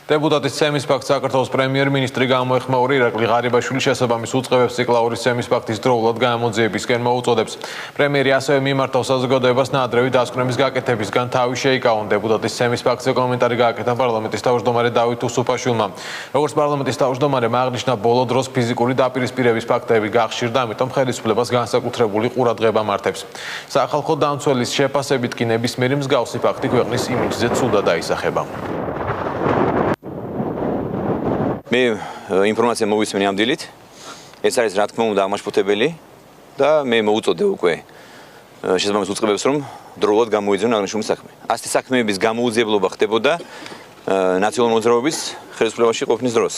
Deputatis Semis pakts საქართველოს პრემიერ-მინისტრი გამოეხმაურა ირაკლი ღარიბაშვილი შესაბამის უწყებებს ციკლაურის Semis paktis დროულად გამოძიებისკენ მოუწოდებს. პრემიერი ასევე მიმართავს საზოგადოებას ნაადრევი დასკვნების გაკეთებისგან თავი შეიკავონ. Deputatis Semis paktზე კომენტარი გააკეთა პარლამენტის თავმჯდომარე დავით უსუფაშვილმა. Როგორც პარლამენტის თავმჯდომარემ აღნიშნა, ბოლო დროს ფიზიკური დაპირისპირების ფაქტები გახშირდა, ამიტომ ხელისუფლებას განსაკუთრებული ყურადღება მართებს. Სახალხო დამცველის შეფასებით კი ნებისმიერი მსგავსი ფაქტი ქვეყნის იმიჯზე ცუდად აისახება. მე ინფორმაცია მოვისმენი ამ დილით. ეს არის რა თქმა უნდა აღმაშფოთებელი და მე მოუწოდე უკვე შესაბამის უწყებებს რომ დროულად გამოიძიონ აღნიშნული საქმე. ასეთი საქმეების გამოუძიებლობა ხდებოდა ნაციონალური მოძრაობის ხელისუფლებაში ყოფნის დროს.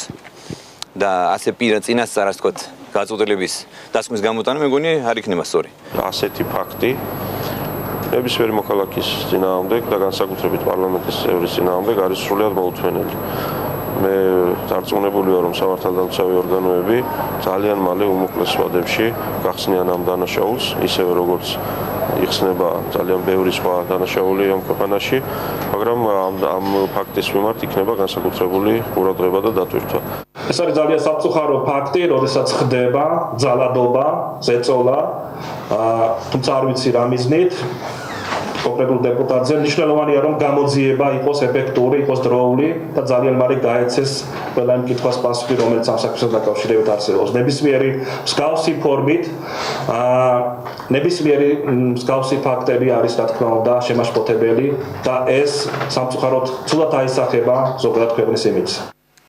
და ასე წინასწარ ასე ვთქვათ გაწყვეტილების დასკვნის გამოტანა მეგონი არ იქნება სწორი. ასეთი ფაქტი ნებისმიერი მოქალაქის წინააღმდეგ და განსაკუთრებით პარლამენტის წევრის წინააღმდეგ არის სრულიად მოუთმენელი. მე დარწმუნებული ვარ, რომ სამართალდამცავი ორგანოები ძალიან მალე უმოკლეს ვადებში გახსნიან ამ დანაშაულს, ისევე როგორც იხსნება ძალიან ბევრი სხვა დანაშაული ამ ქვეყანაში, მაგრამ ამ ფაქტის მიმართ იქნება განსაკუთრებული ყურადღება და დატვირთვა. ეს არის ძალიან საფრთხო ფაქტი, როდესაც ხდება ძალადობა, ზეწოლა, თუმცა არ ვიცი რა მიზნით. კონკრეტულ დეპუტატზე მნიშვნელოვანია რომ გამოძიება იყოს ეფექტური, იყოს დროული და ძალიან მალე გაეცეს ყველა იმ კითხვას პასუხი, რომელიც ამ საქმესთან დაკავშირებით არსებობს. ნებისმიერი მსგავსი ფორმით, ნებისმიერი მსგავსი ფაქტები არის რა თქმა უნდა შემაშფოთებელი და ეს სამწუხაროდ ცუდად აისახება ზოგადად ქვეყნის იმიჯს.